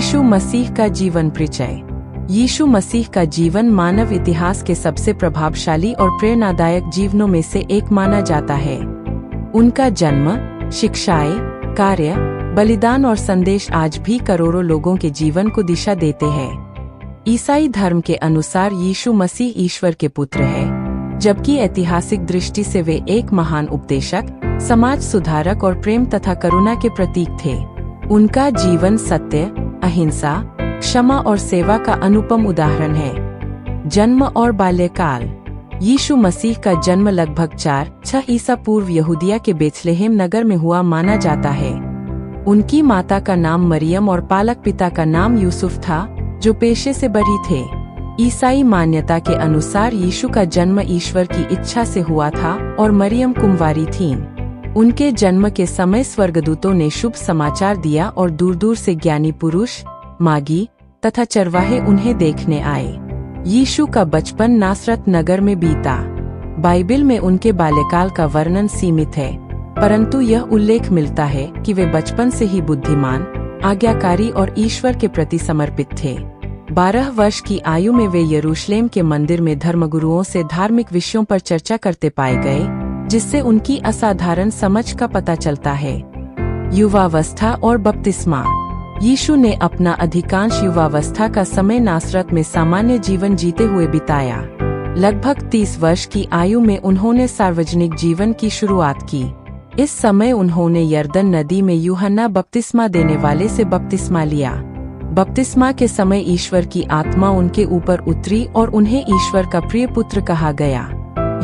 यीशु मसीह का जीवन परिचय। यीशु मसीह का जीवन मानव इतिहास के सबसे प्रभावशाली और प्रेरणादायक जीवनों में से एक माना जाता है। उनका जन्म, शिक्षाएं, कार्य, बलिदान और संदेश आज भी करोड़ों लोगों के जीवन को दिशा देते हैं। ईसाई धर्म के अनुसार यीशु मसीह ईश्वर के पुत्र है, जबकि ऐतिहासिक दृष्टि से वे एक महान उपदेशक, समाज सुधारक और प्रेम तथा करुणा के प्रतीक थे। उनका जीवन सत्य, अहिंसा, क्षमा और सेवा का अनुपम उदाहरण है। जन्म और बाल्यकाल। यीशु मसीह का जन्म लगभग 4-6 ईसा पूर्व यहूदिया के बेथलेहेम नगर में हुआ माना जाता है। उनकी माता का नाम मरियम और पालक पिता का नाम यूसुफ था, जो पेशे से बरी थे। ईसाई मान्यता के अनुसार यीशु का जन्म ईश्वर की इच्छा से हुआ था और मरियम कुंवारी थीं। उनके जन्म के समय स्वर्गदूतों ने शुभ समाचार दिया और दूर दूर से ज्ञानी पुरुष, मागी तथा चरवाहे उन्हें देखने आए। यीशु का बचपन नासरत नगर में बीता। बाइबिल में उनके बाल्यकाल का वर्णन सीमित है, परंतु यह उल्लेख मिलता है कि वे बचपन से ही बुद्धिमान, आज्ञाकारी और ईश्वर के प्रति समर्पित थे। 12 वर्ष की आयु में वे यरूशलेम के मंदिर में धर्मगुरुओं से धार्मिक विषयों पर चर्चा करते पाए गए, जिससे उनकी असाधारण समझ का पता चलता है। युवावस्था और बपतिस्मा। यीशु ने अपना अधिकांश युवावस्था का समय नासरत में सामान्य जीवन जीते हुए बिताया। लगभग 30 वर्ष की आयु में उन्होंने सार्वजनिक जीवन की शुरुआत की। इस समय उन्होंने यरदन नदी में यूहन्ना बपतिस्मा देने वाले से बपतिस्मा लिया। बपतिस्मा के समय ईश्वर की आत्मा उनके ऊपर उतरी और उन्हें ईश्वर का प्रिय पुत्र कहा गया।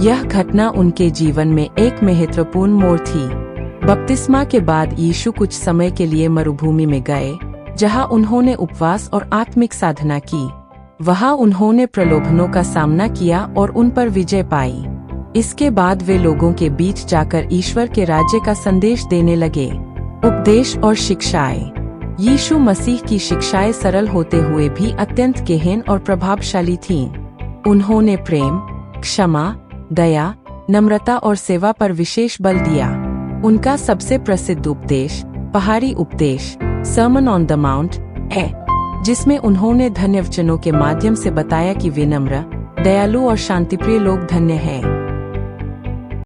यह घटना उनके जीवन में एक महत्वपूर्ण मोड़ थी। बपतिस्मा के बाद यीशु कुछ समय के लिए मरुभूमि में गए, जहां उन्होंने उपवास और आत्मिक साधना की। वहां उन्होंने प्रलोभनों का सामना किया और उन पर विजय पाई। इसके बाद वे लोगों के बीच जाकर ईश्वर के राज्य का संदेश देने लगे। उपदेश और शिक्षाएं। यीशु मसीह की शिक्षाएं सरल होते हुए भी अत्यंत गहन और प्रभावशाली थीं। उन्होंने प्रेम, क्षमा, दया, नम्रता और सेवा पर विशेष बल दिया। उनका सबसे प्रसिद्ध उपदेश पहाड़ी उपदेश, सर्मन ऑन द माउंट, है, जिसमें उन्होंने धन्यवचनों के माध्यम से बताया कि विनम्र, दयालु और शांतिप्रिय लोग धन्य हैं।